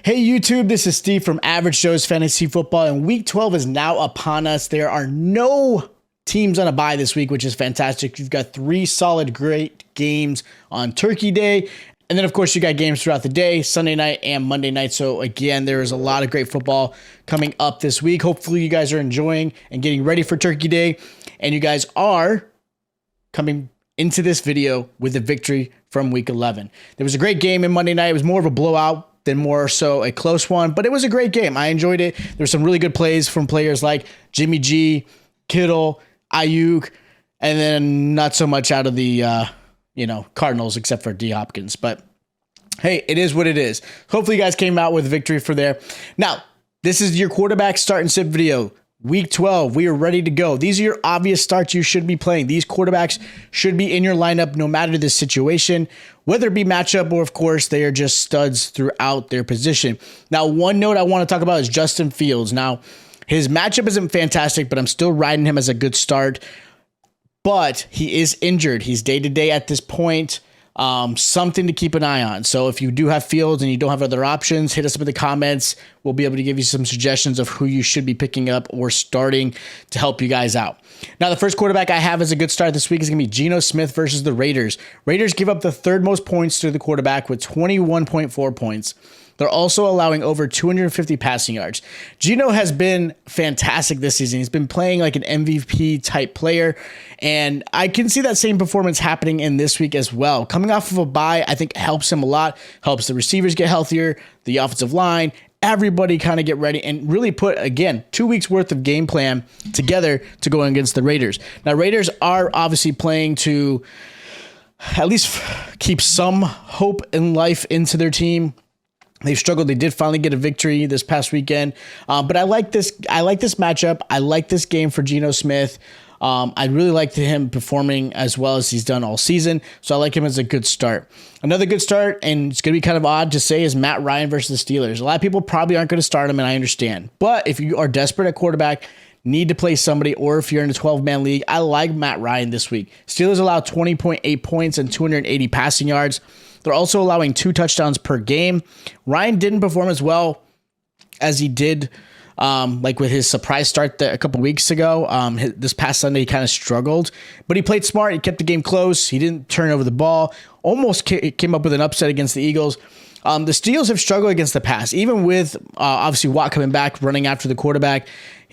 Hey YouTube, this is Steve from Average Joe's Fantasy Football, and Week 12 is now upon us. There are no teams on a bye this week, which is fantastic. You've got 3 solid, great games on Turkey Day, and then of course you got games throughout the day, Sunday night and Monday night. So again, there is a lot of great football coming up this week. Hopefully you guys are enjoying and getting ready for Turkey Day, and you guys are coming into this video with a victory from Week 11. There was a great game in Monday night. It was more of a blowout than more so a close one, but it was a great game. I enjoyed it. There's some really good plays from players like Jimmy G, Kittle, Ayuk, and then not so much out of the Cardinals except for D Hopkins. But hey, it is what it is. Hopefully you guys came out with a victory for there. Now, this is your quarterback start and sit video. Week 12, we are ready to go. These are your obvious starts you should be playing. These quarterbacks should be in your lineup no matter the situation, whether it be matchup or, of course, they are just studs throughout their position. Now, one note I want to talk about is Justin Fields. Now, his matchup isn't fantastic, but I'm still riding him as a good start. But he is injured. He's day-to-day at this point. Something to keep an eye on. So if you do have Fields and you don't have other options, hit us up in the comments. We'll be able to give you some suggestions of who you should be picking up or starting to help you guys out. Now, the first quarterback I have as a good start this week is going to be Geno Smith versus the Raiders. Raiders give up the third most points to the quarterback with 21.4 points. They're also allowing over 250 passing yards. Geno has been fantastic this season. He's been playing like an MVP type player, and I can see that same performance happening in this week as well. Coming off of a bye, I think helps him a lot, helps the receivers get healthier, the offensive line, everybody kind of get ready and really put, again, 2 weeks worth of game plan together to go against the Raiders. Now, Raiders are obviously playing to at least keep some hope and life into their team. They've struggled. They did finally get a victory this past weekend. But I like this matchup. I like this game for Geno Smith. I really like him performing as well as he's done all season. So I like him as a good start. Another good start, and it's going to be kind of odd to say, is Matt Ryan versus the Steelers. A lot of people probably aren't going to start him, and I understand. But if you are desperate at quarterback, need to play somebody, or if you're in a 12-man league, I like Matt Ryan this week. Steelers allow 20.8 points and 280 passing yards. They're also allowing 2 touchdowns per game. Ryan didn't perform as well as he did like with his surprise start a couple weeks ago. This past Sunday, he kind of struggled, but he played smart. He kept the game close. He didn't turn over the ball. Almost came up with an upset against the Eagles. The Steelers have struggled against the pass. Even with obviously Watt coming back, running after the quarterback,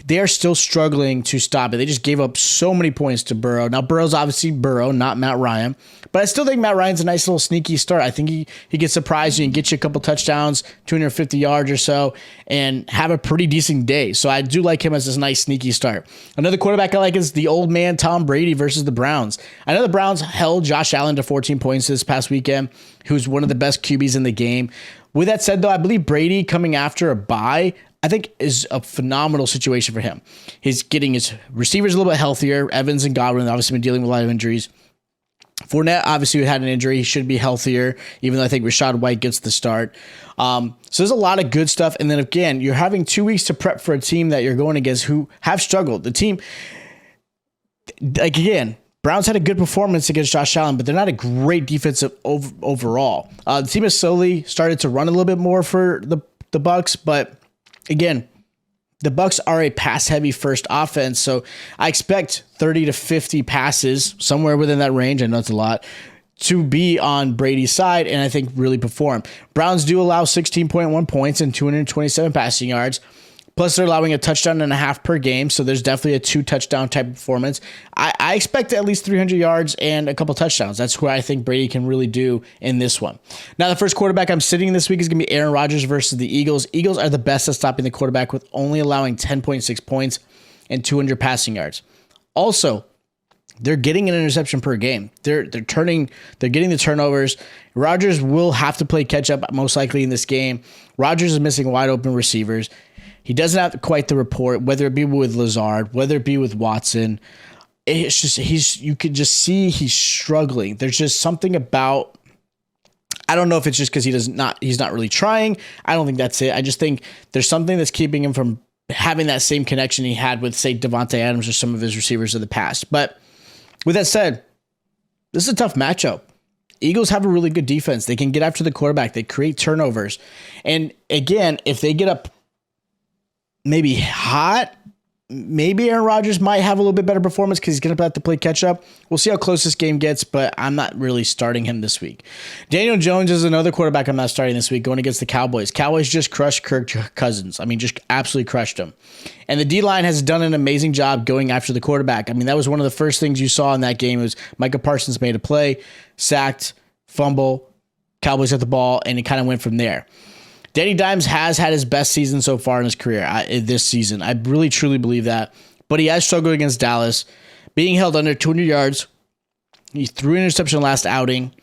they are still struggling to stop it. They just gave up so many points to Burrow. Now, Burrow's obviously Burrow, not Matt Ryan. But I still think Matt Ryan's a nice little sneaky start. I think he gets surprised you and get you a couple touchdowns, 250 yards or so, and have a pretty decent day. So I do like him as this nice sneaky start. Another quarterback I like is the old man Tom Brady versus the Browns. I know the Browns held Josh Allen to 14 points this past weekend, who's one of the best QBs in the game. With that said, though, I believe Brady coming after a bye, I think is a phenomenal situation for him. He's getting his receivers a little bit healthier. Evans and Godwin obviously been dealing with a lot of injuries. Fournette obviously had an injury. He should be healthier, even though I think Rachaad White gets the start. So there's a lot of good stuff. And then again, you're having 2 weeks to prep for a team that you're going against who have struggled. The team, like again, Browns had a good performance against Josh Allen, but they're not a great defensive overall. The team has slowly started to run a little bit more for the Bucks, but again, the Bucks are a pass-heavy first offense, so I expect 30 to 50 passes, somewhere within that range, I know it's a lot, to be on Brady's side, and I think really perform. Browns do allow 16.1 points and 227 passing yards. Plus, they're allowing a touchdown and a half per game, so there's definitely a 2-touchdown type of performance. I expect at least 300 yards and a couple touchdowns. That's what I think Brady can really do in this one. Now, the first quarterback I'm sitting this week is going to be Aaron Rodgers versus the Eagles. Eagles are the best at stopping the quarterback with only allowing 10.6 points and 200 passing yards. Also, they're getting an interception per game. They're getting the turnovers. Rodgers will have to play catch up most likely in this game. Rodgers is missing wide open receivers. He doesn't have quite the report, whether it be with Lazard, whether it be with Watson. It's just you could just see he's struggling. There's just something about, I don't know if it's just because he's not really trying. I don't think that's it. I just think there's something that's keeping him from having that same connection he had with, say, Devontae Adams or some of his receivers of the past. But with that said, this is a tough matchup. Eagles have a really good defense. They can get after the quarterback. They create turnovers. And again, if they get up maybe hot, maybe Aaron Rodgers might have a little bit better performance because he's going to have to play catch up. We'll see how close this game gets, but I'm not really starting him this week. Daniel Jones is another quarterback I'm not starting this week going against the Cowboys. Cowboys just crushed Kirk Cousins. I mean, just absolutely crushed him. And the D-line has done an amazing job going after the quarterback. I mean, that was one of the first things you saw in that game was Micah Parsons made a play, sacked, fumble, Cowboys got the ball, and it kind of went from there. Danny Dimes has had his best season so far in his career this season. I really, truly believe that. But he has struggled against Dallas, being held under 200 yards. He threw an interception last outing.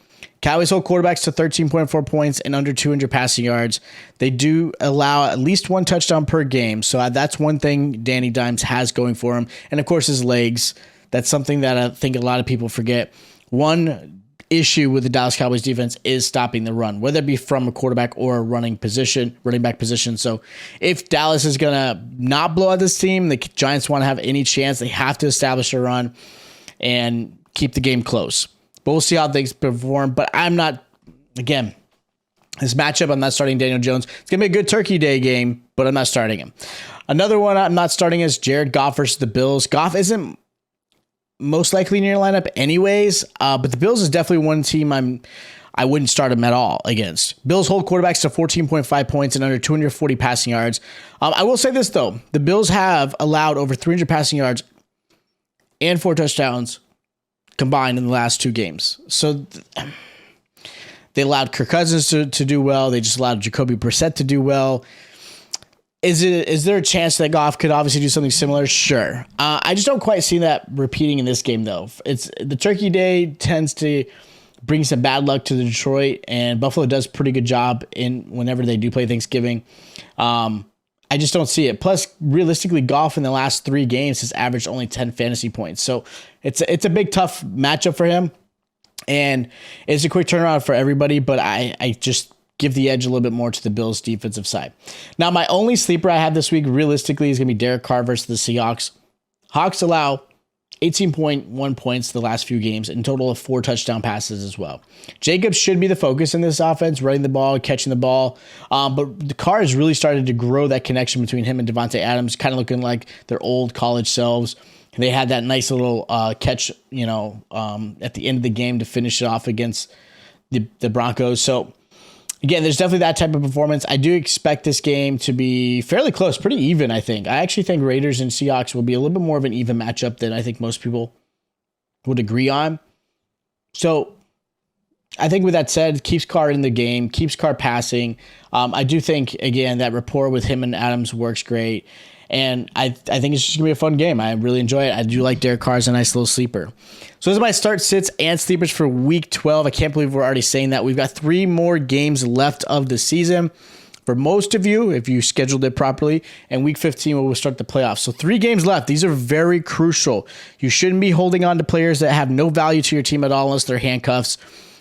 Cowboys hold quarterbacks to 13.4 points and under 200 passing yards. They do allow at least one touchdown per game. So that's one thing Danny Dimes has going for him. And, of course, his legs. That's something that I think a lot of people forget. One issue with the Dallas Cowboys defense is stopping the run, whether it be from a quarterback or a running back position. So if Dallas is going to not blow out this team, the Giants want to have any chance, they have to establish a run and keep the game close. But we'll see how things perform. But I'm not, again, this matchup, I'm not starting Daniel Jones. It's going to be a good Turkey Day game, but I'm not starting him. Another one I'm not starting is Jared Goff versus the Bills. Goff isn't most likely in your lineup anyways, but the Bills is definitely one team I wouldn't start him at all against. Bills hold quarterbacks to 14.5 points and under 240 passing yards. I will say this, though. The Bills have allowed over 300 passing yards and 4 touchdowns combined in the last 2 games. So they allowed Kirk Cousins to do well. They just allowed Jacoby Brissett to do well. Is there a chance that Goff could obviously do something similar? Sure. I just don't quite see that repeating in this game, though. It's the Turkey Day tends to bring some bad luck to Detroit, and Buffalo does a pretty good job in whenever they do play Thanksgiving. I just don't see it. Plus, realistically, Goff in the last 3 games has averaged only 10 fantasy points, so it's a big tough matchup for him, and it's a quick turnaround for everybody. But I just give the edge a little bit more to the Bills' defensive side. Now, my only sleeper I have this week, realistically, is going to be Derek Carr versus the Seahawks. Hawks allow 18.1 points the last few games, and a total of 4 touchdown passes as well. Jacobs should be the focus in this offense, running the ball, catching the ball. But the Carr has really started to grow that connection between him and Devontae Adams, kind of looking like their old college selves. They had that nice little catch, at the end of the game to finish it off against the Broncos. So, again, there's definitely that type of performance. I do expect this game to be fairly close, pretty even, I think. I actually think Raiders and Seahawks will be a little bit more of an even matchup than I think most people would agree on. So I think with that said, keeps Carr in the game, keeps Carr passing. I do think, again, that rapport with him and Adams works great. And I think it's just going to be a fun game. I really enjoy it. I do like Derek Carr as a nice little sleeper. So those are my start, sits, and sleepers for Week 12. I can't believe we're already saying that. We've got 3 more games left of the season. For most of you, if you scheduled it properly, and Week 15 will start the playoffs. So 3 games left. These are very crucial. You shouldn't be holding on to players that have no value to your team at all unless they're handcuffs.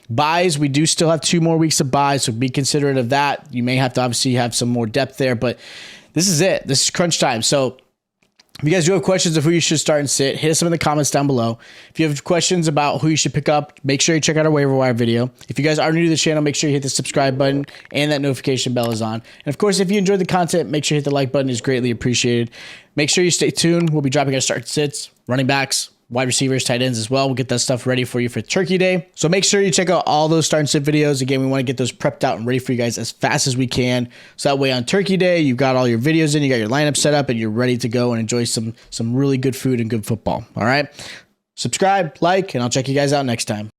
Buys, we do still have 2 more weeks of buys, so be considerate of that. You may have to obviously have some more depth there, but this is it. This is crunch time. So if you guys do have questions of who you should start and sit, hit us up in the comments down below. If you have questions about who you should pick up, make sure you check out our waiver wire video. If you guys are new to the channel, make sure you hit the subscribe button and that notification bell is on. And of course, if you enjoyed the content, make sure you hit the like button. It's greatly appreciated. Make sure you stay tuned. We'll be dropping our start and sits, running backs, wide receivers, tight ends as well. We'll get that stuff ready for you for Turkey Day. So make sure you check out all those start and sit videos. Again, we want to get those prepped out and ready for you guys as fast as we can. So that way on Turkey Day, you've got all your videos in, you got your lineup set up, and you're ready to go and enjoy some really good food and good football. All right. Subscribe, like, and I'll check you guys out next time.